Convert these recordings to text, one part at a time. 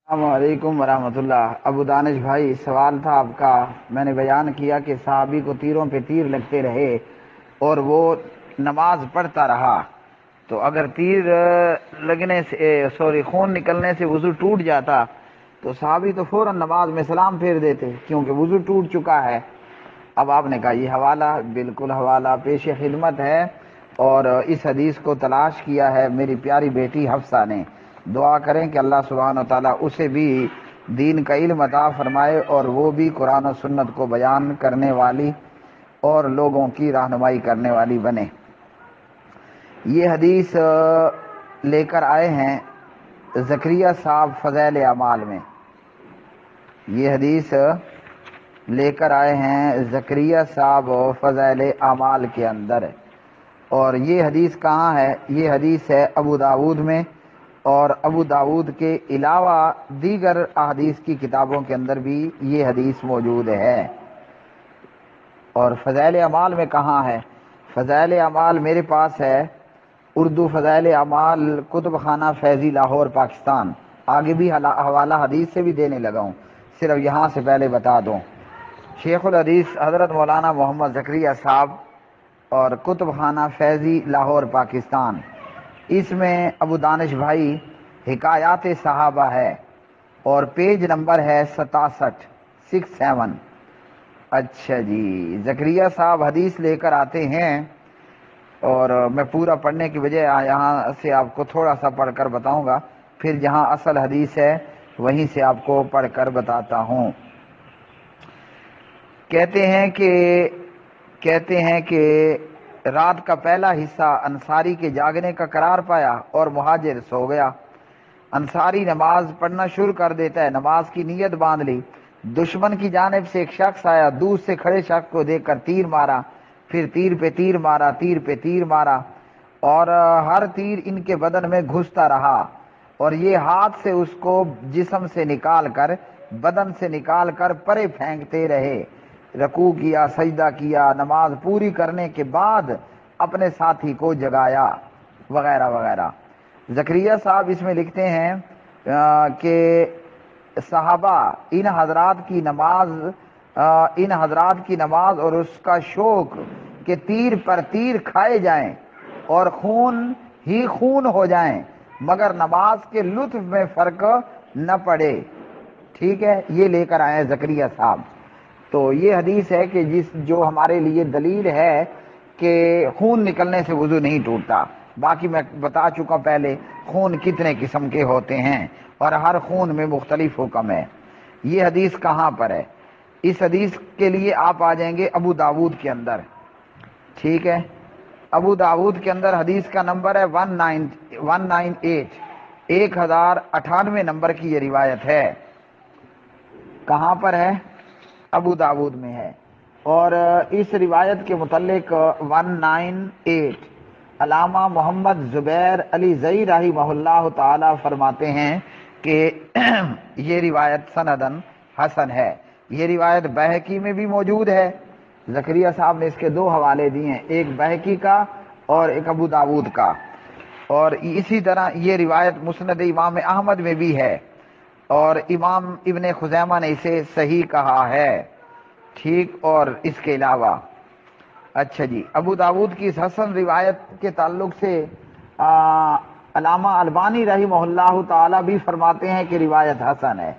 السلام علیکم ورحمۃ اللہ۔ ابو دانش بھائی، سوال تھا آپ کا۔ میں نے بیان کیا کہ صحابی کو تیروں پہ تیر لگتے رہے اور وہ نماز پڑھتا رہا، تو اگر تیر لگنے سے خون نکلنے سے وضو ٹوٹ جاتا تو صحابی تو فوراً نماز میں سلام پھیر دیتے کیونکہ وضو ٹوٹ چکا ہے۔ اب آپ نے کہا یہ حوالہ، بالکل حوالہ پیش خدمت ہے، اور اس حدیث کو تلاش کیا ہے میری پیاری بیٹی حفصہ نے۔ دعا کریں کہ اللہ سبحانہ و تعالیٰ اسے بھی دین کا علم عطا فرمائے اور وہ بھی قرآن و سنت کو بیان کرنے والی اور لوگوں کی رہنمائی کرنے والی بنے۔ یہ حدیث لے کر آئے ہیں زکریا صاحب فضائل اعمال میں۔ یہ حدیث لے کر آئے ہیں زکریا صاحب فضائل اعمال کے اندر، اور یہ حدیث کہاں ہے؟ یہ حدیث ہے ابو داود میں، اور ابو داود کے علاوہ دیگر احادیث کی کتابوں کے اندر بھی یہ حدیث موجود ہے۔ اور فضائل اعمال میں کہاں ہے؟ فضائل اعمال میرے پاس ہے اردو فضائل اعمال، کتب خانہ فیضی، لاہور، پاکستان۔ آگے بھی حوالہ حدیث سے بھی دینے لگا ہوں، صرف یہاں سے پہلے بتا دوں۔ شیخ الحدیث حضرت مولانا محمد زکریا صاحب اور کتب خانہ فیضی، لاہور، پاکستان۔ اس میں ابو دانش بھائی حکایات صحابہ ہے اور پیج نمبر ہے 67۔ اچھا جی، زکریا صاحب حدیث لے کر آتے ہیں، اور میں پورا پڑھنے کی بجائے یہاں سے آپ کو تھوڑا سا پڑھ کر بتاؤں گا، پھر جہاں اصل حدیث ہے وہیں سے آپ کو پڑھ کر بتاتا ہوں۔ کہتے ہیں کہ رات کا پہلا حصہ انصاری کے جاگنے کا قرار پایا اور مہاجر سو گیا۔ انصاری نماز پڑھنا شروع کر دیتا ہے، نماز کی نیت باندھ لی۔ دشمن کی جانب سے ایک شخص آیا، دور سے کھڑے شخص کو دیکھ کر تیر مارا، پھر تیر پہ تیر مارا، تیر پہ تیر مارا، اور ہر تیر ان کے بدن میں گھستا رہا، اور یہ ہاتھ سے اس کو جسم سے نکال کر، بدن سے نکال کر پرے پھینکتے رہے۔ رکوع کیا، سجدہ کیا، نماز پوری کرنے کے بعد اپنے ساتھی کو جگایا، وغیرہ وغیرہ۔ زکریا صاحب اس میں لکھتے ہیں کہ صحابہ ان حضرات کی نماز اور اس کا شوق کہ تیر پر تیر کھائے جائیں اور خون ہی خون ہو جائیں مگر نماز کے لطف میں فرق نہ پڑے۔ ٹھیک ہے، یہ لے کر آئے زکریا صاحب۔ تو یہ حدیث ہے کہ جو ہمارے لیے دلیل ہے کہ خون نکلنے سے وضو نہیں ٹوٹتا۔ باقی میں بتا چکا پہلے خون کتنے قسم کے ہوتے ہیں اور ہر خون میں مختلف حکم ہے۔ یہ حدیث کہاں پر ہے؟ اس حدیث کے لیے آپ آ جائیں گے ابو داود کے اندر۔ ٹھیک ہے، ابو داود کے اندر حدیث کا نمبر ہے 198، 1098 نمبر کی یہ روایت ہے۔ کہاں پر ہے؟ ابو داود میں ہے۔ اور اس روایت کے متعلق 198 علامہ محمد زبیر علی زئی رحمہ اللہ تعالی فرماتے ہیں کہ یہ روایت سندن حسن ہے۔ یہ روایت بہقی میں بھی موجود ہے۔ زکریا صاحب نے اس کے دو حوالے دیے ہیں، ایک بہقی کا اور ایک ابو داود کا، اور اسی طرح یہ روایت مسند امام احمد میں بھی ہے، اور امام ابن خزیمہ نے اسے صحیح کہا ہے۔ ٹھیک، اور اس کے علاوہ اچھا جی، ابو داود کی اس حسن روایت کے تعلق سے علامہ البانی رحمہ اللہ تعالی بھی فرماتے ہیں کہ روایت حسن ہے۔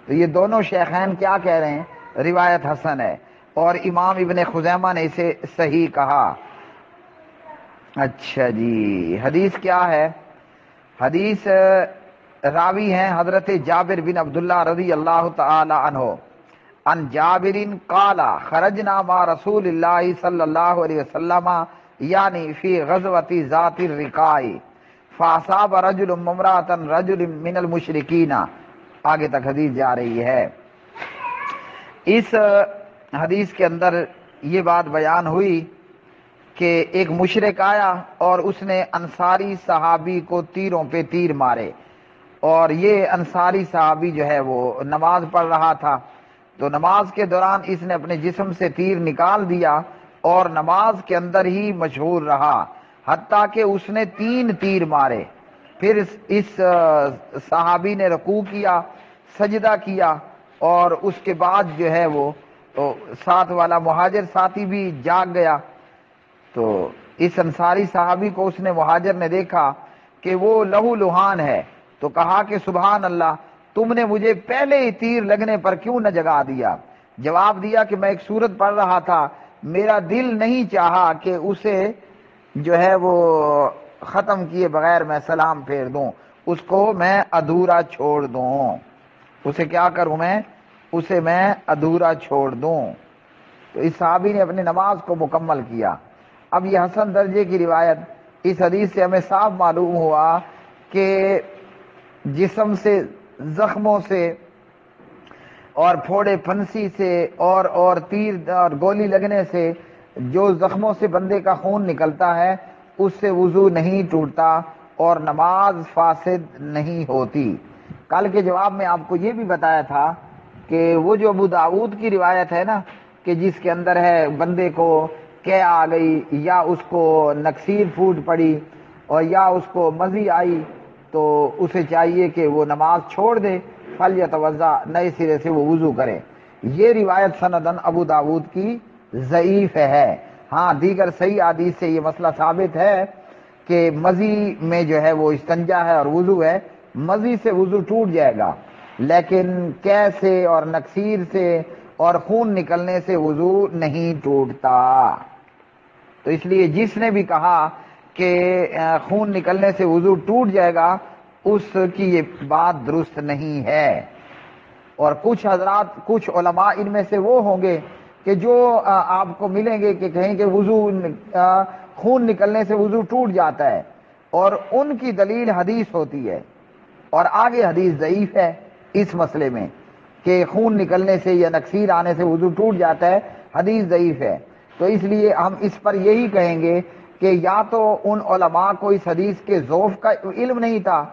تو یہ دونوں شیخین کیا کہہ رہے ہیں؟ روایت حسن ہے، اور امام ابن خزیمہ نے اسے صحیح کہا۔ اچھا جی، حدیث کیا ہے؟ حدیث راوی ہیں حضرت جابر بن عبداللہ رضی اللہ تعالی عنہ، ان جابر قال خرجنا مع رسول اللہ صلی اللہ علیہ وسلم یعنی فی غزوۃ ذات الرقاع فاصاب رجل امرأۃ رجل من المشرکین، آگے تک حدیث جا رہی ہے۔ اس حدیث کے اندر یہ بات بیان ہوئی کہ ایک مشرک آیا اور اس نے انصاری صحابی کو تیروں پہ تیر مارے، اور یہ انصاری صحابی جو ہے وہ نماز پڑھ رہا تھا، تو نماز کے دوران اس نے اپنے جسم سے تیر نکال دیا اور نماز کے اندر ہی مشغول رہا حتیٰ کہ اس نے 3 تیر مارے۔ پھر اس صحابی نے رکوع کیا، سجدہ کیا، اور اس کے بعد جو ہے وہ تو ساتھ والا مہاجر ساتھی بھی جاگ گیا۔ تو اس انصاری صحابی کو اس نے مہاجر نے دیکھا کہ وہ لہو لہان ہے، تو کہا کہ سبحان اللہ، تم نے مجھے پہلے ہی تیر لگنے پر کیوں نہ جگا دیا؟ جواب دیا کہ میں ایک سورت پڑھ رہا تھا، میرا دل نہیں چاہا کہ اسے جو ہے وہ ختم کیے بغیر میں سلام پھیر دوں، اس کو میں ادھورا چھوڑ دوں، اسے کیا کروں میں؟ اسے میں ادھورا چھوڑ دوں۔ تو اس صحابی نے اپنی نماز کو مکمل کیا۔ اب یہ حسن درجے کی روایت، اس حدیث سے ہمیں صاف معلوم ہوا کہ جسم سے زخموں سے اور پھوڑے پھنسی سے اور تیر اور گولی لگنے سے جو زخموں سے بندے کا خون نکلتا ہے، اس سے وضو نہیں ٹوٹتا اور نماز فاسد نہیں ہوتی۔ کل کے جواب میں آپ کو یہ بھی بتایا تھا کہ وہ جو ابو داؤد کی روایت ہے نا، کہ جس کے اندر ہے بندے کو قے آ گئی، یا اس کو نکسیر پھوٹ پڑی، اور یا اس کو مزی آئی، تو اسے چاہیے کہ وہ نماز چھوڑ دے، فلیتوضا، نئے سرے سے وہ وضو کرے۔ یہ روایت سندن ابو داؤد کی ضعیف ہے۔ ہاں دیگر صحیح حدیث سے یہ مسئلہ ثابت ہے کہ مزی میں جو ہے وہ استنجا ہے اور وضو ہے، مزی سے وضو ٹوٹ جائے گا، لیکن قے سے اور نکسیر سے اور خون نکلنے سے وضو نہیں ٹوٹتا۔ تو اس لیے جس نے بھی کہا کہ خون نکلنے سے وضو ٹوٹ جائے گا، اس کی یہ بات درست نہیں ہے۔ اور کچھ حضرات، کچھ علماء ان میں سے وہ ہوں گے کہ جو آپ کو ملیں گے کہ کہیں کہ وضو خون نکلنے سے وضو ٹوٹ جاتا ہے، اور ان کی دلیل حدیث ہوتی ہے، اور آگے حدیث ضعیف ہے اس مسئلے میں کہ خون نکلنے سے یا نکسیر آنے سے وضو ٹوٹ جاتا ہے، حدیث ضعیف ہے۔ تو اس لیے ہم اس پر یہی کہیں گے کہ یا تو ان علماء کو اس حدیث کے ذوف کا علم نہیں تھا۔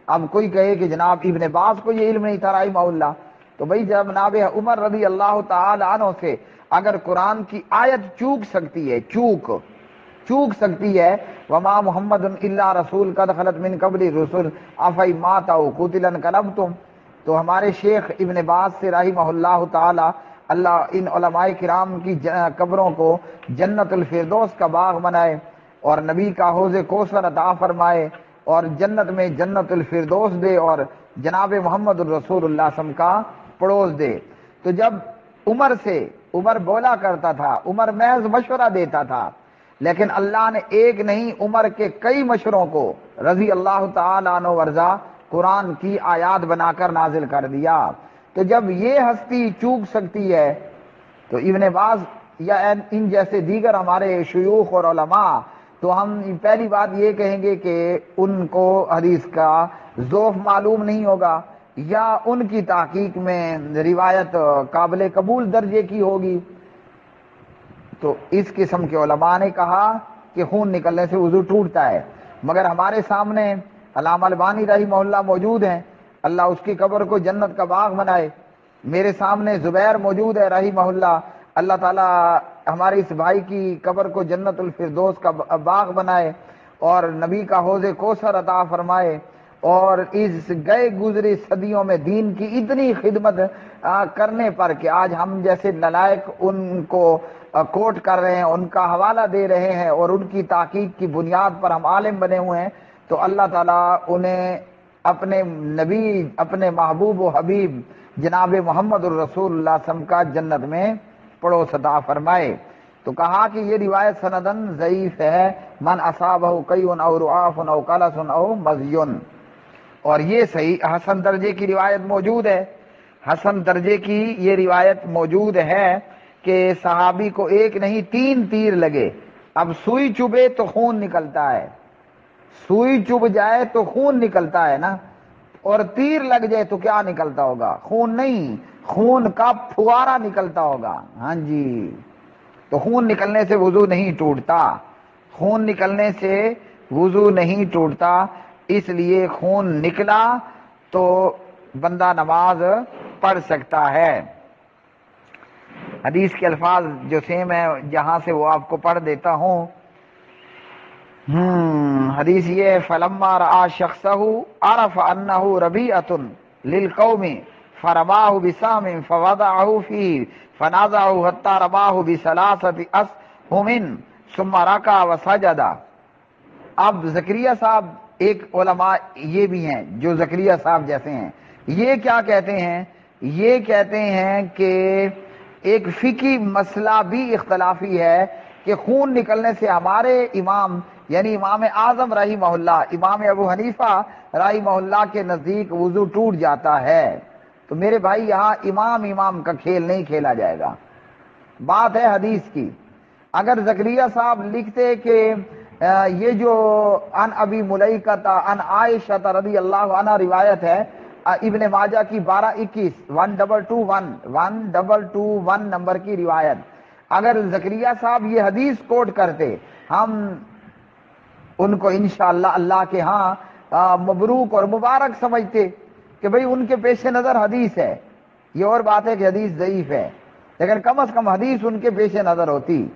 اب کوئی کہے کہ جناب ابن باز کو یہ علم نہیں تھا رحمہ اللہ، تو بھئی جناب عمر رضی اللہ تعالی عنہ سے اگر قرآن کی آیت چوک سکتی ہے، چوک سکتی ہے، وما محمد الا رسول قد خلت من قبل الرسل افئی مات او قتل انقلبتم، تو ہمارے شیخ ابن باز سے رحمہ اللہ تعالی، اللہ ان علماء کرام کی قبروں کو جنت الفردوس کا باغ بنائے، اور نبی کا حوض کوثر عطا فرمائے، اور جنت میں جنت الفردوس دے، اور جناب محمد الرسول اللہ صلی اللہ علیہ وسلم کا پڑوس دے۔ تو جب عمر بولا کرتا تھا، عمر محض مشورہ دیتا تھا، لیکن اللہ نے ایک نہیں عمر کے کئی مشوروں کو رضی اللہ تعالی عنہ ورضا قرآن کی آیات بنا کر نازل کر دیا۔ تو جب یہ ہستی چوک سکتی ہے، تو ابن باز یا ان جیسے دیگر ہمارے شیوخ اور علماء، تو ہم پہلی بات یہ کہیں گے کہ ان کو حدیث کا ذوف معلوم نہیں ہوگا، یا ان کی تحقیق میں روایت قابل قبول درجے کی ہوگی۔ تو اس قسم کے علماء نے کہا کہ خون نکلنے سے وضو ٹوٹتا ہے، مگر ہمارے سامنے علامہ البانی رحمہ اللہ موجود ہیں، اللہ اس کی قبر کو جنت کا باغ بنائے۔ میرے سامنے زبیر موجود ہے رحمہ اللہ، اللہ تعالیٰ ہمارے اس بھائی کی قبر کو جنت الفردوس کا باغ بنائے، اور نبی کا حوض کوثر عطا فرمائے، اور اس گئے گزری صدیوں میں دین کی اتنی خدمت کرنے پر کہ آج ہم جیسے نلائق ان کو کوٹ کر رہے ہیں، ان کا حوالہ دے رہے ہیں، اور ان کی تحقیق کی بنیاد پر ہم عالم بنے ہوئے ہیں، تو اللہ تعالیٰ انہیں اپنے نبی، اپنے محبوب و حبیب جناب محمد الرسول اللہ صلی اللہ علیہ وسلم کا جنت میں پڑوس عطا فرمائے۔ تو کہا کہ یہ روایت سندن ضعیف ہے، من اصابہ قیء او رعاف او قلس او مزی، اور یہ صحیح حسن درجے کی روایت موجود ہے، حسن درجے کی یہ روایت موجود ہے کہ صحابی کو ایک نہیں 3 تیر لگے۔ اب سوئی چبھے تو خون نکلتا ہے، سوئی چبھ جائے تو خون نکلتا ہے نا، اور تیر لگ جائے تو کیا نکلتا ہوگا؟ خون نہیں، خون کا پھوارا نکلتا ہوگا۔ ہاں جی، تو خون نکلنے سے وضو نہیں ٹوٹتا، خون نکلنے سے وضو نہیں ٹوٹتا، اس لیے خون نکلا تو بندہ نماز پڑھ سکتا ہے۔ حدیث کے الفاظ جو سیم ہے جہاں سے وہ آپ کو پڑھ دیتا ہوں۔ حدیث یہ فلما رأى شخصه عرف انه ربيعة للقوم فرماہ بسام فوضعہ فیہ فنازعہ حتی رماہ بثلاثۃ اسہم ثم رکع وسجد۔ اب زکریا صاحب ایک علماء یہ بھی ہیں جو زکریا صاحب جیسے ہیں، یہ کیا کہتے ہیں؟ یہ کہتے ہیں کہ ایک فقہی مسئلہ بھی اختلافی ہے کہ خون نکلنے سے ہمارے امام یعنی امام اعظم رحمہ اللہ، امام ابو حنیفہ رحمہ اللہ کے نزدیک وضو ٹوٹ جاتا ہے۔ تو میرے بھائی یہاں امام کا کھیل نہیں کھیلا جائے گا، بات ہے حدیث کی۔ اگر زکریا صاحب لکھتے کہ یہ جو ان ابی ملیکہ ان عائشہ رضی اللہ عنہ روایت ہے ابن ماجہ کی 1221 1221 نمبر کی روایت، اگر زکریا صاحب یہ حدیث کوٹ کرتے ہم ان کو انشاءاللہ اللہ کے ہاں مبروک اور مبارک سمجھتے کہ بھئی ان کے پیش نظر حدیث ہے۔ یہ اور بات ہے کہ حدیث ضعیف ہے، لیکن کم از کم حدیث ان کے پیش نظر ہوتی،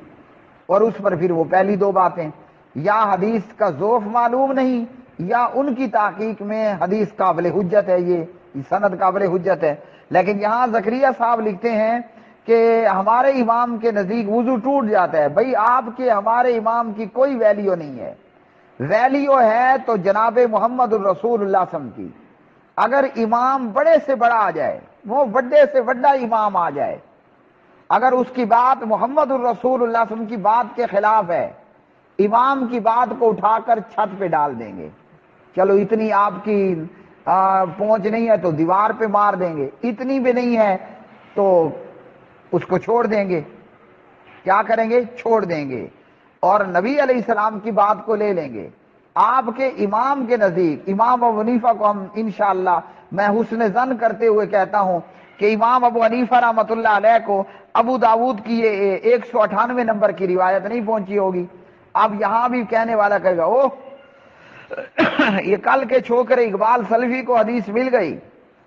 اور اس پر پھر وہ پہلی دو باتیں، یا حدیث کا ذوف معلوم نہیں یا ان کی تحقیق میں حدیث قابل حجت ہے، یہ سند قابل حجت ہے۔ لیکن یہاں زکریا صاحب لکھتے ہیں کہ ہمارے امام کے نزدیک وضو ٹوٹ جاتا ہے۔ بھئی آپ کے ہمارے امام کی کوئی ویلیو نہیں ہے، ویلیو ہے تو جناب محمد الرسول اللہ صلی اللہ علیہ وسلم کی۔ اگر امام بڑے سے بڑا آ جائے، وہ بڑے سے بڑا امام آ جائے، اگر اس کی بات محمد الرسول اللہ صلی اللہ علیہ وسلم کی بات کے خلاف ہے، امام کی بات کو اٹھا کر چھت پہ ڈال دیں گے۔ چلو اتنی آپ کی پہنچ نہیں ہے تو دیوار پہ مار دیں گے، اتنی بھی نہیں ہے تو اس کو چھوڑ دیں گے۔ کیا کریں گے؟ چھوڑ دیں گے، اور نبی علیہ السلام کی بات کو لے لیں گے۔ آپ کے امام کے نزدیک، امام ابو حنیفہ کو ہم انشاءاللہ میں حسن ظن کرتے ہوئے کہتا ہوں کہ امام ابو حنیفہ رحمۃ اللہ علیہ کو ابو داود کی یہ 198 نمبر کی روایت نہیں پہنچی ہوگی۔ اب یہاں بھی کہنے والا کہے گا اوہ یہ کل کے چھوکرے اقبال سلفی کو حدیث مل گئی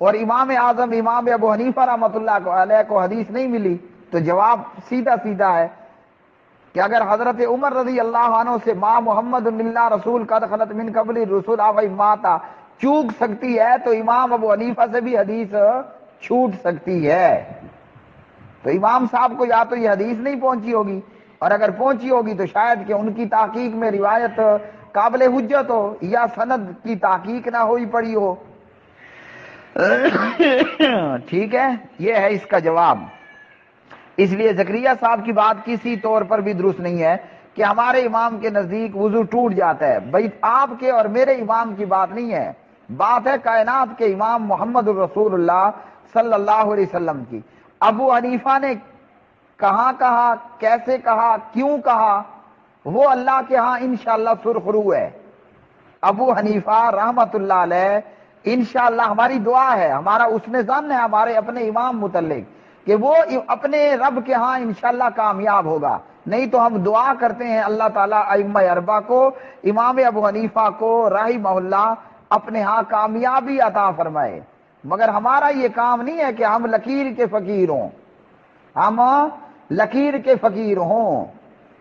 اور امام اعظم امام ابو حنیفہ رحمۃ اللہ علیہ کو حدیث نہیں ملی۔ تو جواب سیدھا سیدھا ہے کہ اگر حضرت عمر رضی اللہ عنہ سے ما محمد اللہ رسول قد خلت من قبل الرسول افإن مات چوک سکتی ہے تو امام ابو حنیفہ سے بھی حدیث چھوٹ سکتی ہے۔ تو امام صاحب کو یا تو یہ حدیث نہیں پہنچی ہوگی، اور اگر پہنچی ہوگی تو شاید کہ ان کی تحقیق میں روایت قابل حجت ہو یا سند کی تحقیق نہ ہوئی پڑی ہو۔ ٹھیک ہے، یہ ہے اس کا جواب۔ اس لیے زکریا صاحب کی بات کسی طور پر بھی درست نہیں ہے کہ ہمارے امام کے نزدیک وضو ٹوٹ جاتا ہے۔ بھائی آپ کے اور میرے امام کی بات نہیں ہے، بات ہے کائنات کے امام محمد الرسول اللہ صلی اللہ علیہ وسلم کی۔ ابو حنیفہ نے کہاں کہا، کیسے کہا، کیوں کہا، وہ اللہ کے ہاں انشاءاللہ سرخرو ہے۔ ابو حنیفہ رحمت اللہ علیہ انشاءاللہ ہماری دعا ہے، ہمارا حسن ظن ہے ہمارے اپنے امام متعلق کہ وہ اپنے رب کے ہاں انشاءاللہ کامیاب ہوگا۔ نہیں تو ہم دعا کرتے ہیں اللہ تعالیٰ ائمہ اربعہ کو، امام ابو حنیفہ کو رحمہ اللہ اپنے ہاں کامیابی عطا فرمائے، مگر ہمارا یہ کام نہیں ہے کہ ہم لکیر کے فقیر ہوں، ہم لکیر کے فقیر ہوں،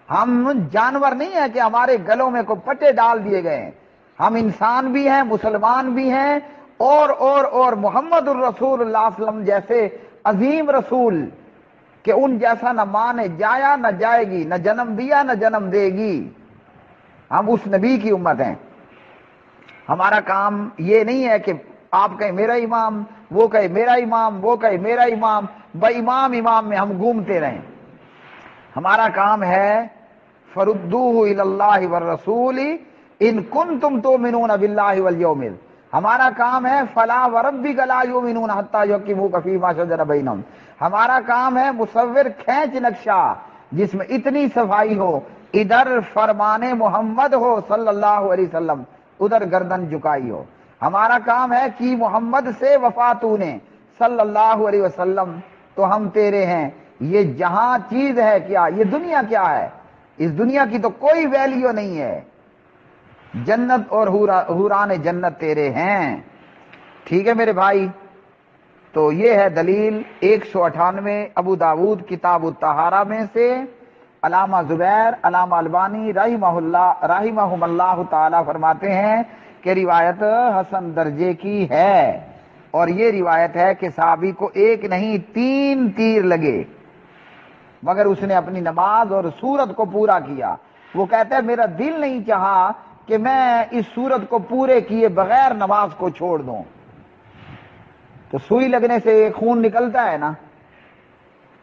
ہم جانور نہیں ہیں کہ ہمارے گلوں میں کو پٹے ڈال دیے گئے ہیں۔ ہم انسان بھی ہیں، مسلمان بھی ہیں، اور محمد الرسول اللہ صلی اللہ علیہ وسلم جیسے عظیم رسول کہ ان جیسا نہ ماں نے جایا نہ جائے گی، نہ جنم دیا نہ جنم دے گی، ہم اس نبی کی امت ہیں۔ ہمارا کام یہ نہیں ہے کہ آپ کہیں میرا امام، وہ کہے میرا امام، وہ کہے میرا امام، بھائی امام میں ہم گھومتے رہیں۔ ہمارا کام ہے فردوہ الی اللہ والرسول ان کنتم تؤمنون باللہ والیوم، ہمارا کام ہے فلا وربک لا یؤمنون حتی یحکموک فیما شجر بینہم، ہمارا کام ہے مصور کھینچ نقشہ جس میں اتنی صفائی ہو، ادھر فرمان محمد ہو صلی اللہ علیہ وسلم، ادھر گردن جھکائی ہو۔ ہمارا کام ہے کہ محمد سے وفا تو نے صلی اللہ علیہ وسلم تو ہم تیرے ہیں۔ یہ جہاں چیز ہے کیا، یہ دنیا کیا ہے، اس دنیا کی تو کوئی ویلیو نہیں ہے، جنت اور حوران جنت تیرے ہیں۔ ٹھیک ہے میرے بھائی، تو یہ ہے دلیل 198 ابو داود کتاب الطہارہ میں سے۔ علامہ زبیر، علامہ البانی رحمہم اللہ تعالی فرماتے ہیں کہ روایت حسن درجے کی ہے۔ اور یہ روایت ہے کہ صحابی کو ایک نہیں 3 تیر لگے، مگر اس نے اپنی نماز اور سورت کو پورا کیا۔ وہ کہتا ہے میرا دل نہیں چاہا کہ میں اس سورت کو پورے کیے بغیر نماز کو چھوڑ دوں۔ تو سوئی لگنے سے خون نکلتا ہے نا،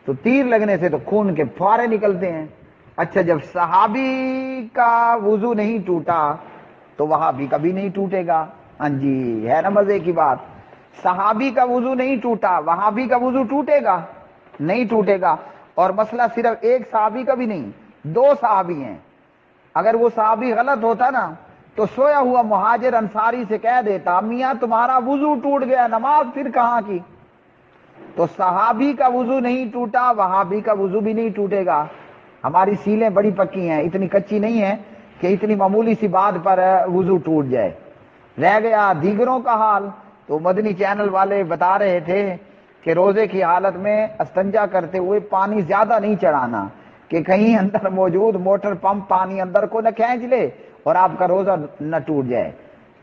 تو تیر لگنے سے تو خون کے فوارے نکلتے ہیں۔ اچھا، جب صحابی کا وضو نہیں ٹوٹا تو وہابی کا بھی نہیں ٹوٹے گا۔ ہاں جی، ہے نا مزے کی بات، صحابی کا وضو نہیں ٹوٹا، وہابی کا وضو ٹوٹے گا؟ نہیں ٹوٹے گا۔ اور مسئلہ صرف ایک صحابی کا بھی نہیں، 2 صحابی ہیں۔ اگر وہ صحابی غلط ہوتا نا تو سویا ہوا مہاجر انصاری سے کہہ دیتا میاں تمہارا وضو ٹوٹ گیا، نماز پھر کہاں کی؟ تو صحابی کا وضو نہیں ٹوٹا، وہابی کا وضو بھی نہیں ٹوٹے گا۔ ہماری سیلیں بڑی پکی ہیں، اتنی کچی نہیں ہیں کہ اتنی معمولی سی بات پر وضو ٹوٹ جائے۔ رہ گیا دیگروں کا حال، تو مدنی چینل والے بتا رہے تھے کہ روزے کی حالت میں استنجا کرتے ہوئے پانی زیادہ نہیں چڑھانا کہ کہیں اندر موجود موٹر پمپ پانی اندر کو نہ کھینچ لے اور آپ کا روزہ نہ ٹوٹ جائے۔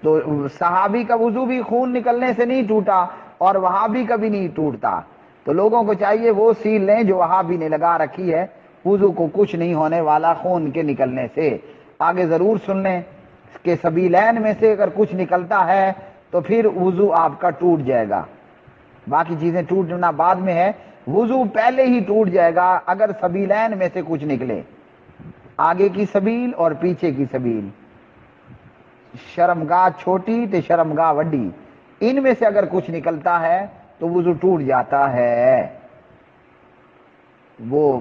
تو صحابی کا وضو بھی خون نکلنے سے نہیں ٹوٹا اور وہابی کا بھی نہیں ٹوٹتا۔ تو لوگوں کو چاہیے وہ سیل لیں جو وہابی نے لگا رکھی ہے، وضو کو کچھ نہیں ہونے والا خون کے نکلنے سے۔ آگے ضرور سن لیں کہ سبیلین میں سے اگر کچھ نکلتا ہے تو پھر وضو آپ کا ٹوٹ جائے گا، باقی چیزیں ٹوٹنا بعد میں ہے، وضو پہلے ہی ٹوٹ جائے گا اگر سبیلین میں سے کچھ نکلے، آگے کی سبیل اور پیچھے کی سبیل، شرمگاہ چھوٹی تے شرمگاہ وڈی، ان میں سے اگر کچھ نکلتا ہے تو وضو ٹوٹ جاتا ہے۔ وہ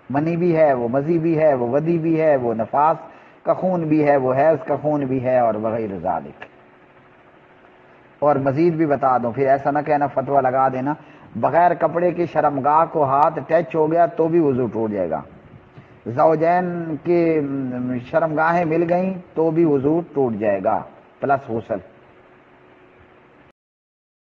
منی بھی ہے، وہ مزی بھی ہے، وہ ودی بھی ہے، وہ نفاس کا خون بھی ہے، وہ حیض کا خون بھی ہے، اور وغیرہ ذالک۔ اور مزید بھی بتا دوں، پھر ایسا نہ کہنا فتویٰ لگا دینا، بغیر کپڑے کی شرمگاہ کو ہاتھ ٹچ ہو گیا تو بھی وضو ٹوٹ جائے گا، زوجین کی شرمگاہیں مل گئیں تو بھی وضو ٹوٹ جائے گا پلس غسل۔